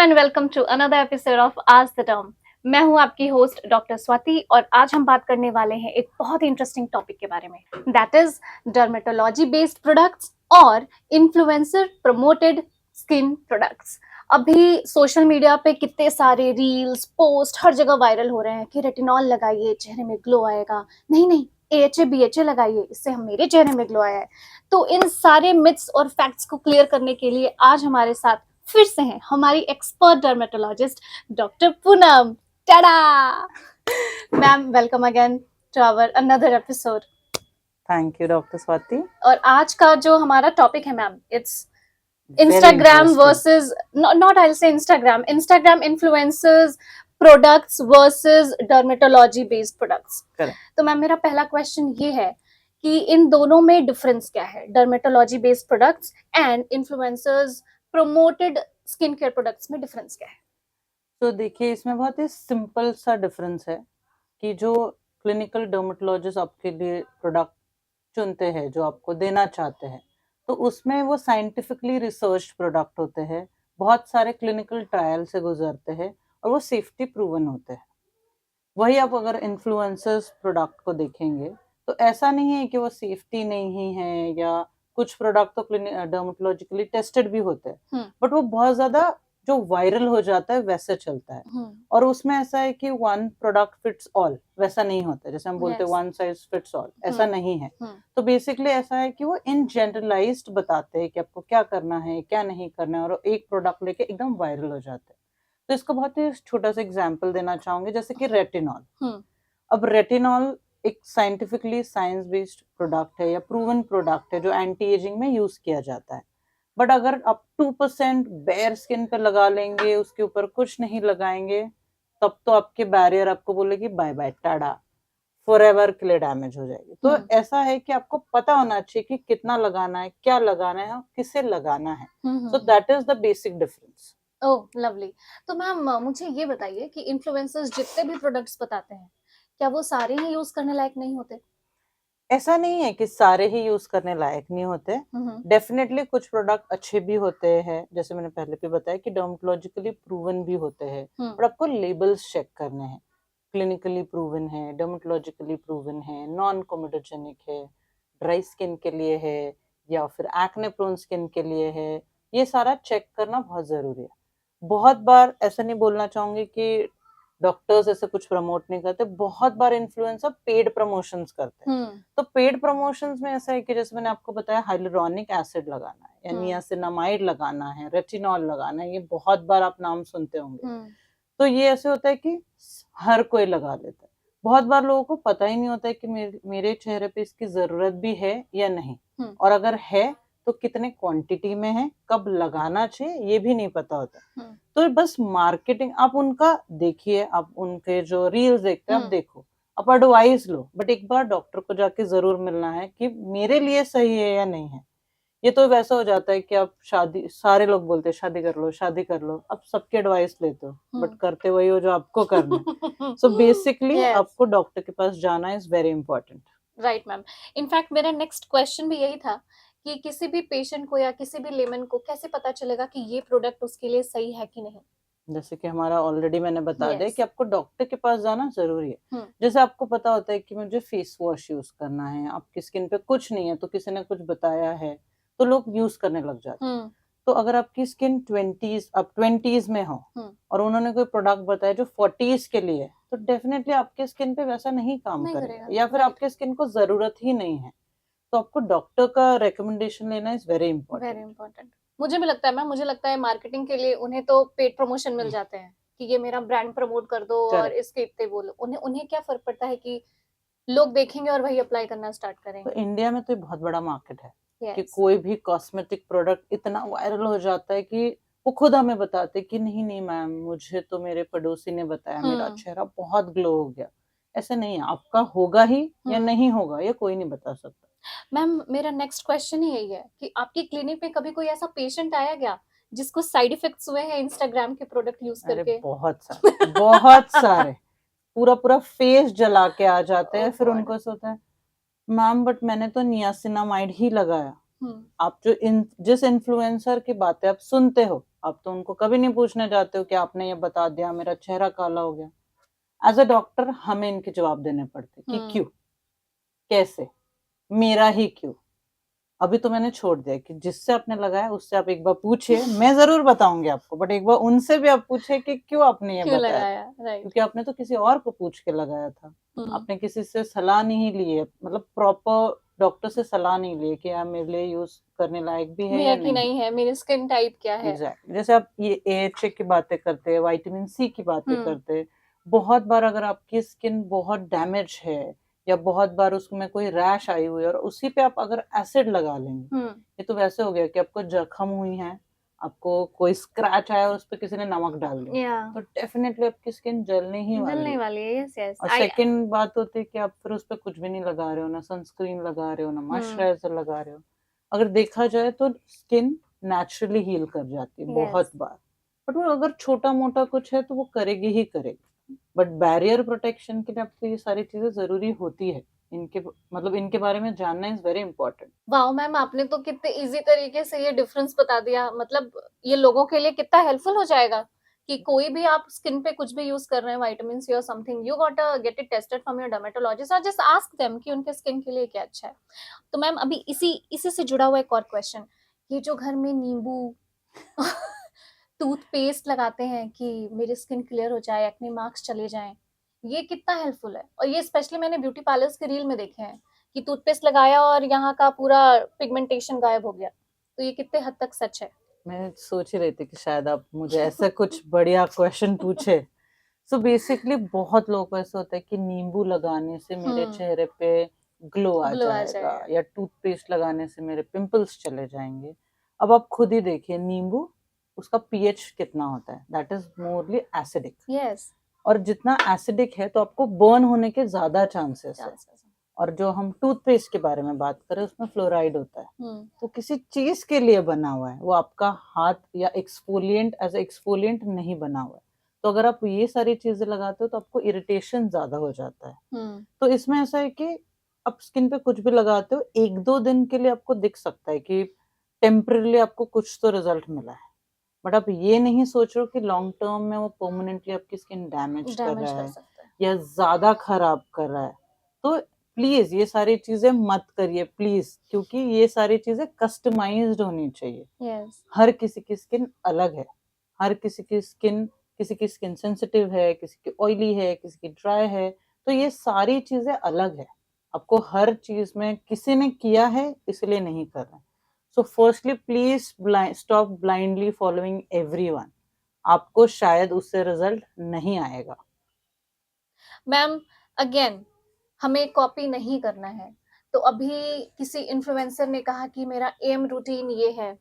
And welcome to another episode of आज the term. मैं हूं आपकी होस्ट डॉक्टर स्वाति और आज हम बात करने वाले हैं एक बहुत ही इंटरेस्टिंग टॉपिक के बारे में, that is dermatology based products और इन्फ्लुएंसर प्रमोटेड स्किन प्रोडक्ट्स। अभी सोशल मीडिया पे कितने सारे रील्स पोस्ट हर जगह वायरल हो रहे हैं कि रेटिनॉल लगाइए चेहरे में ग्लो आएगा, नहीं नहीं AHA BHA लगाइए इससे हम मेरे चेहरे में ग्लो आया है। तो इन सारे मिथ्स और फैक्ट्स को क्लियर करने के लिए आज हमारे साथ फिर से हैं हमारी एक्सपर्ट डर्मेटोलॉजिस्ट डॉक्टर पूनम। टाडा ma'am, welcome again to our another episode. Thank you doctor Swati. और आज का जो हमारा टॉपिक है ma'am, it's Very Instagram interesting. Versus not I say Instagram influencers products versus dermatology based products. Correct. तो ma'am मेरा पहला क्वेश्चन ये है कि इन दोनों में डिफरेंस क्या है, dermatology based products and influencers promoted skin care products में डिफरेंस क्या है? तो देखिए इसमें बहुत ही सिंपल सा डिफरेंस है कि जो क्लिनिकल डर्मेटोलॉजिस्ट आपके लिए प्रोडक्ट चुनते हैं जो आपको देना चाहते हैं, तो उसमें वो साइंटिफिकली रिसर्च प्रोडक्ट होते हैं, बहुत सारे क्लिनिकल ट्रायल से गुजरते हैं और वो सेफ्टी प्रूवन होते हैं। वही आप अगर इन्फ्लुएंसर्स प्रोडक्ट को देखेंगे तो ऐसा नहीं है कि वो सेफ्टी नहीं है, या कुछ प्रोडक्ट तो डर्मेटोलॉजिकली टेस्टेड भी होते हैं बट वो बहुत ज्यादा जो वायरल हो जाता है वैसे चलता है। और उसमें ऐसा है कि वन प्रोडक्ट फिट्स ऑल, वैसा नहीं होता जैसे हम बोलते हैं Yes. One size fits all, ऐसा नहीं है। तो बेसिकली ऐसा है कि वो इन जनरलाइज्ड बताते हैं कि आपको क्या करना है क्या नहीं करना है, और एक प्रोडक्ट लेके एकदम वायरल हो जाते हैं। तो इसका बहुत ही छोटा सा एग्जांपल देना चाहूंगी, जैसे कि रेटिनॉल। अब रेटिनॉल एक साइंटिफिकली साइंस बेस्ड प्रोडक्ट है या प्रूवन प्रोडक्ट है जो एंटी एजिंग में यूज किया जाता है। बट अगर आप 2% बेयर स्किन पे लगा लेंगे, उसके ऊपर कुछ नहीं लगाएंगे, तब तो आपके बैरियर आपको बोलेगी बाय बाय टाटा, फॉरएवर के लिए डैमेज हो जाएगी। तो ऐसा है कि आपको पता होना चाहिए कि कितना लगाना है, क्या लगाना है और किसे लगाना है। So that is the basic difference. Oh lovely. तो मैम मुझे ये बताइए कि इन्फ्लुएंसर्स जितने भी प्रोडक्ट्स बताते हैं क्या वो सारे ही यूज करने लायक नहीं होते? ऐसा नहीं है कि सारे ही यूज करने लायक नहीं होते। डेफिनेटली कुछ प्रोडक्ट अच्छे भी होते हैं, जैसे मैंने पहले भी बताया कि डर्मेटोलॉजिकली प्रूवन भी होते हैं, और आपको लेबल्स चेक करने हैं। क्लिनिकली प्रूवन है, डर्मेटोलॉजिकली प्रूवन है, नॉन कोमेडोजेनिक है, ड्राई स्किन के लिए है, या फिर एक्ने प्रोन स्किन के लिए है। ये सारा चेक करना बहुत जरूरी है। बहुत बार ऐसा नहीं बोलना चाहूंगी कि डॉक्टर्स ऐसे कुछ प्रमोट नहीं करते, बहुत बार इन्फ्लुएंसर पेड प्रमोशंस करते हैं। तो पेड प्रमोशंस में ऐसा है कि जैसे मैंने आपको बताया हाइलुरोनिक एसिड लगाना है या नियासिनामाइड लगाना है, रेटिनॉल लगाना है, ये बहुत बार आप नाम सुनते होंगे। तो ये ऐसे होता है कि हर कोई लगा लेता है। बहुत बार लोगों को पता ही नहीं होता है कि मेरे चेहरे पे इसकी जरूरत भी है या नहीं, और अगर है तो कितने क्वांटिटी में है, कब लगाना चाहिए ये भी नहीं पता होता। तो बस मार्केटिंग आप उनका देखिए, आप उनके जो रील्स देखते हैं आप देखो, आप एडवाइस लो, बट एक बार डॉक्टर को जाके जरूर मिलना है कि मेरे लिए सही है या नहीं है। ये तो वैसा हो जाता है कि आप शादी, सारे लोग बोलते हैं शादी कर लो शादी कर लो, आप सबके एडवाइस लेते हो बट करते वही हो जो आपको करना है। सो बेसिकली आपको डॉक्टर के पास जाना is very important. Right ma'am. In fact मेरा नेक्स्ट क्वेश्चन भी यही था कि किसी भी पेशेंट को या किसी भी लेमन को कैसे पता चलेगा कि ये प्रोडक्ट उसके लिए सही है कि नहीं? जैसे कि हमारा ऑलरेडी मैंने बता दिया कि आपको डॉक्टर के पास जाना जरूरी है। जैसे आपको पता होता है कि मुझे फेस वॉश यूज करना है, आपकी स्किन पे कुछ नहीं है तो किसी ने कुछ बताया है तो लोग यूज करने लग जाते हैं। तो अगर आपकी स्किन 20s में हो और उन्होंने कोई प्रोडक्ट बताया जो 40s के लिए है, तो डेफिनेटली आपके स्किन पे वैसा नहीं काम करेगा, या फिर आपके स्किन को जरूरत ही नहीं है। तो आपको डॉक्टर का रिकमेंडेशन लेना इज वेरी इंपॉर्टेंट। मुझे भी लगता है मैम, मुझे लगता है मार्केटिंग के लिए उन्हें तो पेड प्रमोशन मिल जाते हैं कि ये मेरा ब्रांड प्रमोट कर दो और इसके इतने बोलो। उन्हें क्या फर्क पड़ता है कि लोग देखेंगे और वही अप्लाई करना स्टार्ट करेंगे। तो इंडिया में तो बहुत बड़ा मार्केट है कि कोई भी कॉस्मेटिक प्रोडक्ट इतना वायरल हो जाता है कि वो खुद हमें बताते कि नहीं नहीं मैम, मुझे तो मेरे पड़ोसी ने बताया मेरा चेहरा बहुत ग्लो हो गया। ऐसे नहीं है, आपका होगा ही या नहीं होगा ये कोई नहीं बता सकता। मैम मेरा नेक्स्ट क्वेश्चन ही यही है कि आपकी क्लिनिक में कभी कोई ऐसा पेशेंट आया क्या जिसको साइड इफेक्ट्स हुए हैं इंस्टाग्राम के प्रोडक्ट यूज करके? बहुत सारे बहुत सारे पूरा पूरा फेस जला के आ जाते हैं। फिर उनको सोचता है मैम बट मैंने तो नियासिनामाइड ही लगाया। आप जो जिस इन्फ्लुएंसर की बातें आप सुनते हो आप तो उनको कभी नहीं पूछने जाते हो कि आपने ये बता दिया मेरा चेहरा काला हो गया। एज अ डॉक्टर हमें इनके जवाब देने पड़ते कि क्यों, कैसे, मेरा ही क्यों। अभी तो मैंने छोड़ दिया कि जिससे आपने लगाया उससे आप एक बार पूछिए, मैं जरूर बताऊंगी आपको, बट एक बार उनसे भी आप पूछिए कि क्यों आपने ये क्यों बताया, लगाया, राइट। क्योंकि आपने तो किसी और को पूछ के लगाया था। आपने किसी से सलाह नहीं ली है, मतलब प्रॉपर डॉक्टर से सलाह नहीं ली है कि यार मेरे लिए यूज करने लायक भी है या कि नहीं है, मेरी स्किन टाइप क्या है। एग्जैक्टली। जैसे आप ये AHA की बातें करते हैं, विटामिन सी की बातें करते हैं, बहुत बार अगर आपकी स्किन बहुत डैमेज है या बहुत बार उसमें कोई रैश आई हुई है और उसी पे आप अगर एसिड लगा लेंगे, ये तो वैसे हो गया कि आपको जख्म हुई है, आपको कोई स्क्रैच आया और उस पर किसी ने नमक डाल दिया, तो डेफिनेटली आपकी स्किन जलने ही वाली है। Yes yes. और सेकंड बात होती है कि आप फिर उस पर कुछ भी नहीं लगा रहे हो, ना सनस्क्रीन लगा रहे हो, ना मॉइस्चराइजर लगा रहे हो। अगर देखा जाए तो स्किन नेचुरली हील कर जाती है बहुत बार, बट वो अगर छोटा मोटा कुछ है तो वो करेगी ही करेगी। बट बैरियर प्रोटेक्शन के लिए आपको ये सारी चीजें जरूरी होती है, इनके मतलब इनके बारे में जानना is very important. Wow ma'am, आपने तो कितने इजी तरीके से ये डिफरेंस बता दिया। मतलब ये लोगों के लिए कितना हेल्पफुल हो जाएगा कि कोई भी आप स्किन पे कुछ भी यूज कर रहे हैं, विटामिन सी और something, you got get it tested from your dermatologist और जस्ट आस्क देम कि उनके स्किन के लिए क्या अच्छा है। तो मैम अभी इसी इसी से जुड़ा हुआ एक और क्वेश्चन, ये जो घर में नींबू टूथपेस्ट लगाते हैं कि मेरी स्किन क्लियर हो जाए, एक्ने मार्क्स चले जाएं, ये कितना हेल्पफुल है? और ये स्पेशली मैंने ब्यूटी पार्लर्स के रील में देखे हैं कि टूथपेस्ट लगाया और यहाँ का पूरा पिगमेंटेशन गायब हो गया, तो ये कितने हद तक सच है? मैं सोच ही रही थी कि शायद आप मुझे ऐसा कुछ बढ़िया क्वेश्चन पूछे। सो बेसिकली बहुत लोगों को ऐसा होता है कि नींबू लगाने से मेरे चेहरे पे ग्लो आ जाएगा या टूथपेस्ट लगाने से मेरे पिंपल्स चले जाएंगे। अब आप खुद ही देखिए, नींबू उसका पीएच कितना होता है, that is morally acidic. Yes. और जितना एसिडिक है तो आपको बर्न होने के ज्यादा चांसेस है। और जो हम टूथपेस्ट के बारे में बात करें उसमें फ्लोराइड होता है, तो किसी चीज के लिए बना हुआ है, वो आपका हाथ या एक्सफोलिएंट एज एक्सफोलिएंट नहीं बना हुआ है। तो अगर आप ये सारी चीजें लगाते हो तो आपको इरिटेशन ज्यादा हो जाता है। तो इसमें ऐसा है कि आप स्किन पे कुछ भी लगाते हो, 1-2 दिन के लिए आपको दिख सकता है कि टेम्पररी आपको कुछ तो रिजल्ट मिला है, बट आप ये नहीं सोच रहे हो कि लॉन्ग टर्म में वो परमानेंटली आपकी स्किन डैमेज कर रहा है या ज्यादा खराब कर रहा है। तो प्लीज ये सारी चीजें मत करिए प्लीज, क्योंकि ये सारी चीजें कस्टमाइज्ड होनी चाहिए। हर किसी की स्किन अलग है, हर किसी की स्किन सेंसिटिव है, किसी की ऑयली है, किसी की ड्राई है, तो ये सारी चीजें अलग है। आपको हर चीज में किसी ने किया है इसलिए नहीं कर रहे। So firstly please stop blindly following everyone, आपको शायद उससे रिजल्ट नहीं आएगा। मैम अगेन, हमें कॉपी नहीं करना है, तो अभी किसी इन्फ्लुएंसर ने कहा कि मेरा एम रूटीन ये है,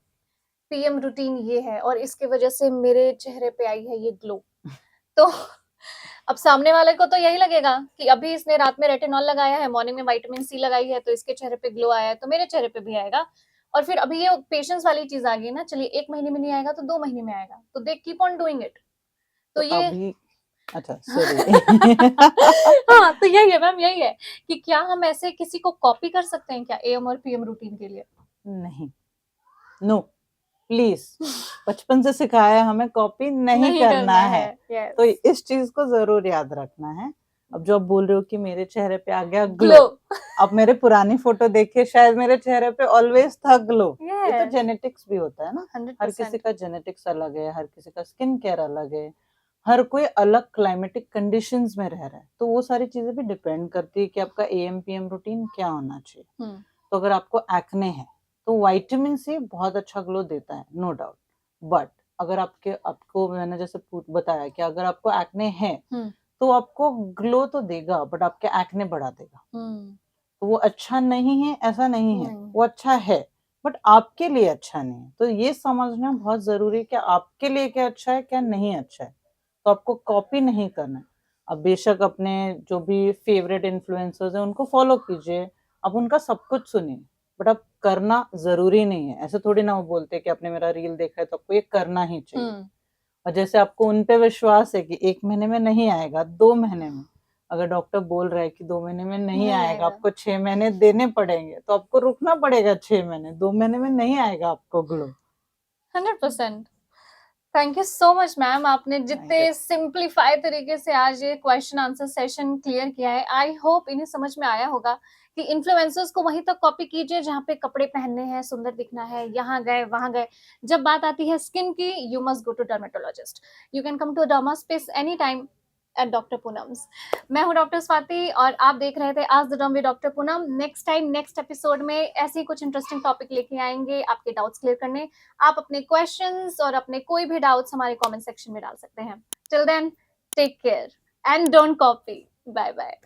पीएम रूटीन ये है और इसके वजह से मेरे चेहरे पे आई है ये ग्लो, तो अब सामने वाले को तो यही लगेगा कि अभी इसने रात में रेटिनॉल लगाया है, मॉर्निंग में विटामिन सी लगाई है, तो इसके चेहरे पे ग्लो आया है, तो मेरे चेहरे पे भी आएगा। और फिर अभी ये पेशेंस वाली चीज आ गई ना, चलिए 1 महीने में नहीं आएगा तो 2 महीने में आएगा, तो they keep on doing it. तो ये अभी अच्छा सॉरी हाँ, तो यही है मैम, यही है कि क्या हम ऐसे किसी को कॉपी कर सकते हैं क्या एएम और पीएम रूटीन के लिए? नहीं, नो प्लीज, बचपन से सिखाया हमें कॉपी नहीं करना है। yes. तो इस चीज को जरूर याद रखना है। अब जो आप बोल रहे हो कि मेरे चेहरे पे आ गया ग्लो, अब मेरे पुरानी फोटो देखिए, शायद मेरे चेहरे पे ऑलवेज था ग्लो। ये तो जेनेटिक्स भी होता है ना, 100%. हर किसी का जेनेटिक्स अलग है, हर किसी का स्किन केयर अलग है, हर कोई अलग क्लाइमेटिक कंडीशंस में रह रहा है, तो वो सारी चीजें भी डिपेंड करती है कि आपका एएम पीएम रूटीन क्या होना चाहिए। तो अगर आपको एक्ने है तो विटामिन सी बहुत अच्छा ग्लो देता है, नो डाउट, बट अगर आपको मैंने जैसे बताया कि अगर आपको एक्ने है तो आपको ग्लो तो देगा बट आपके एक्ने बढ़ा देगा। तो वो अच्छा नहीं है ऐसा नहीं है, वो अच्छा है बट आपके लिए अच्छा नहीं है। तो ये समझना बहुत जरूरी है कि आपके लिए क्या अच्छा है क्या नहीं अच्छा है। तो आपको कॉपी नहीं करना है। अब बेशक अपने जो भी फेवरेट इन्फ्लुएंसर्स हैं उनको फॉलो कीजिए, आप उनका सब कुछ सुनिए, बट अब करना जरूरी नहीं है। ऐसे थोड़ी ना वो बोलते कि आपने मेरा रील देखा है तो आपको ये करना ही चाहिए। और जैसे आपको उन पे विश्वास है कि 1 महीने में नहीं आएगा, 2 महीने में, अगर डॉक्टर बोल रहा है कि 2 महीने में नहीं आएगा, आपको 6 महीने देने पड़ेंगे, तो आपको रुकना पड़ेगा 6 महीने। 2 महीने में नहीं आएगा आपको glow. 100%। Thank you so much ma'am, आपने जितने you. सिंप्लीफाई तरीके से आज ये क्वेश्चन आंसर सेशन क्लियर किया है, आई होप इन्हें समझ में आया होगा कि इन्फ्लुएंसर्स को वहीं तक कॉपी कीजिए जहाँ पे कपड़े पहनने हैं, सुंदर दिखना है, यहाँ गए वहां गए। जब बात आती है स्किन की, you must go to dermatologist. You can come to derma space any time at doctor Poonam's. मैं हूँ डॉक्टर स्वाति और आप देख रहे थे आज the डर्म with doctor Poonam. Next time next episode में ऐसे ही कुछ इंटरेस्टिंग टॉपिक लेके आएंगे आपके डाउट्स क्लियर करने। आप अपने क्वेश्चंस और अपने कोई भी डाउट्स हमारे कमेंट सेक्शन में डाल सकते हैं। Till then, take care and don't copy. Bye bye.